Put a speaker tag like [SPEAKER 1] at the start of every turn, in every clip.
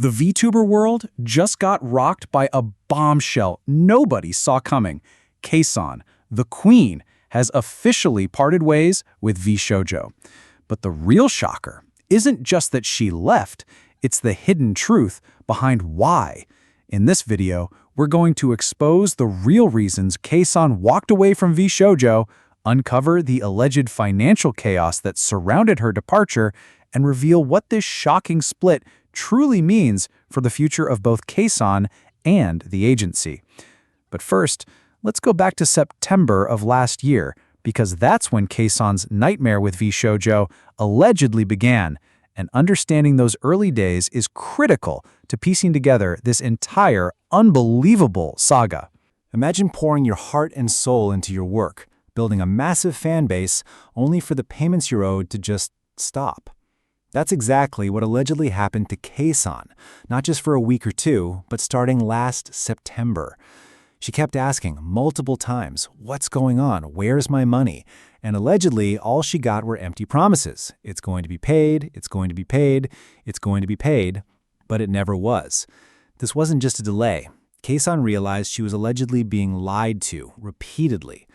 [SPEAKER 1] The VTuber world just got rocked by a bombshell nobody saw coming. Kson, the queen, has officially parted ways with VShojo. But the real shocker isn't just that she left, it's the hidden truth behind why. In this video, we're going to expose the real reasons Kson walked away from VShojo, uncover the alleged financial chaos that surrounded her departure, and reveal what this shocking split truly means for the future of both Kson and the agency. But first, let's go back to September of last year, because that's when Kesans Nightmare with VShojo allegedly began, and understanding those early days is critical to piecing together this entire unbelievable saga.
[SPEAKER 2] Imagine pouring your heart and soul into your work, building a massive fan base, only for the payments you're owed to just stop. That's exactly what allegedly happened to Kson, not just for a week or two, but starting last September. She kept asking multiple times, "What's going on? Where's my money?" And allegedly, all she got were empty promises. It's going to be paid, it's going to be paid, it's going to be paid, but it never was. This wasn't just a delay. Kson realized she was allegedly being lied to repeatedly.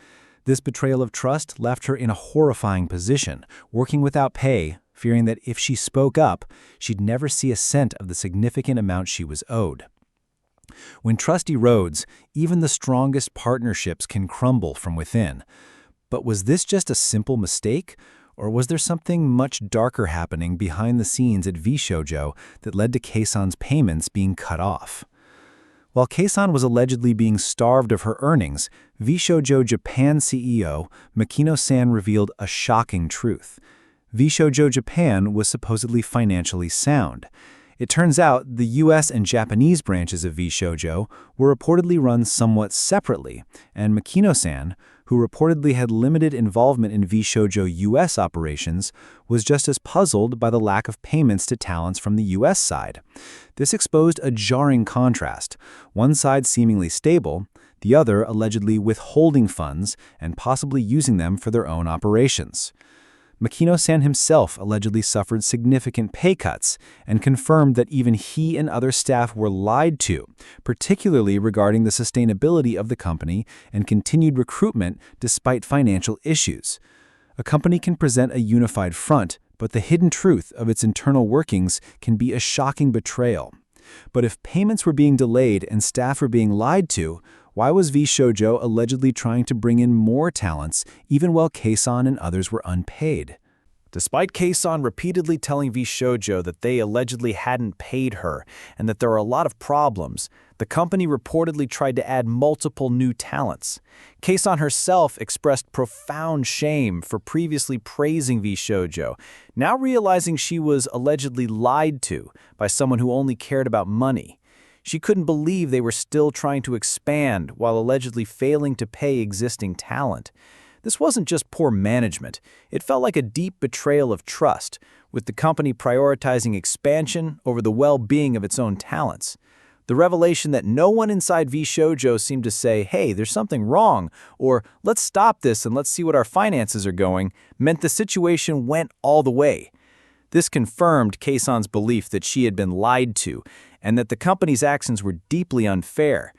[SPEAKER 2] This betrayal of trust left her in a horrifying position, working without pay, fearing that if she spoke up, she'd never see a cent of the significant amount she was owed. When trust erodes, even the strongest partnerships can crumble from within. But was this just a simple mistake, or was there something much darker happening behind the scenes at VShojo that led to Keson's payments being cut off? While Kson was allegedly being starved of her earnings, VShojo Japan CEO Kson revealed a shocking truth. VShojo Japan was supposedly financially sound. It turns out the US and Japanese branches of VShojo were reportedly run somewhat separately, and Kson, who reportedly had limited involvement in VShojo US operations, was just as puzzled by the lack of payments to talents from the US side. This exposed a jarring contrast, one side seemingly stable, the other allegedly withholding funds and possibly using them for their own operations. Kson himself allegedly suffered significant pay cuts and confirmed that even he and other staff were lied to, particularly regarding the sustainability of the company and continued recruitment despite financial issues. A company can present a unified front, but the hidden truth of its internal workings can be a shocking betrayal. But if payments were being delayed and staff were being lied to, why was VShojo allegedly trying to bring in more talents even while Kson and others were unpaid?
[SPEAKER 1] Despite Kson repeatedly telling VShojo that they allegedly hadn't paid her and that there are a lot of problems, the company reportedly tried to add multiple new talents. Kson herself expressed profound shame for previously praising VShojo, now realizing she was allegedly lied to by someone who only cared about money. She couldn't believe they were still trying to expand while allegedly failing to pay existing talent. This wasn't just poor management. It felt like a deep betrayal of trust, with the company prioritizing expansion over the well-being of its own talents. The revelation that no one inside VShojo seemed to say, "Hey, there's something wrong," or "Let's stop this and let's see what our finances are going," meant the situation went all the way. This confirmed Keson's belief that she had been lied to and that the company's actions were deeply unfair.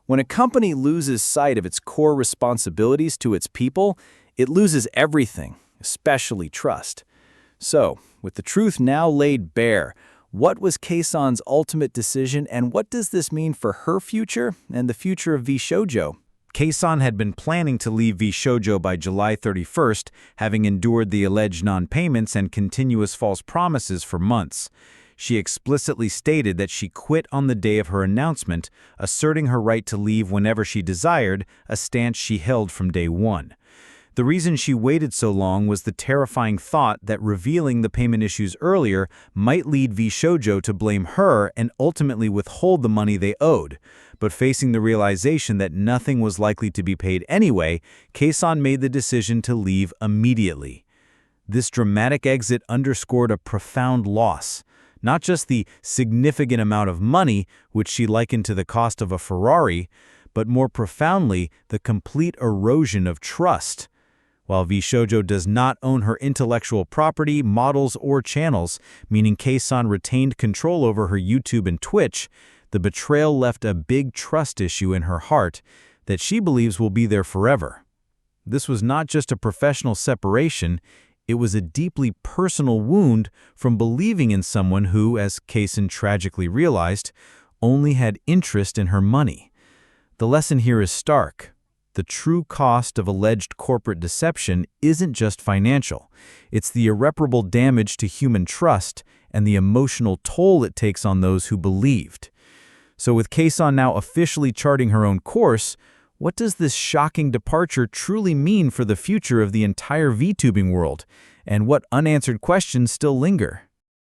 [SPEAKER 1] When a company loses sight of its core responsibilities to its people, it loses everything, especially trust. So, with the truth now laid bare, what was Keson's ultimate decision and what does this mean for her future and the future of VShojo? Kson had been planning to leave VShojo by July 31st, having endured the alleged non-payments and continuous false promises for months. She explicitly stated that she quit on the day of her announcement, asserting her right to leave whenever she desired, a stance she held from day one. The reason she waited so long was the terrifying thought that revealing the payment issues earlier might lead VShojo to blame her and ultimately withhold the money they owed. But facing the realization that nothing was likely to be paid anyway, Kson made the decision to leave immediately. This dramatic exit underscored a profound loss. Not just the significant amount of money, which she likened to the cost of a Ferrari, but more profoundly, the complete erosion of trust. While VShojo does not own her intellectual property, models, or channels, meaning Kson retained control over her YouTube and Twitch, the betrayal left a big trust issue in her heart that she believes will be there forever. This was not just a professional separation, it was a deeply personal wound from believing in someone who, as Kson tragically realized, only had interest in her money. The lesson here is stark. The true cost of alleged corporate deception isn't just financial. It's the irreparable damage to human trust and the emotional toll it takes on those who believed. So with Kson now officially charting her own course, what does this shocking departure truly mean for the future of the entire VTubing world? And what unanswered questions still linger?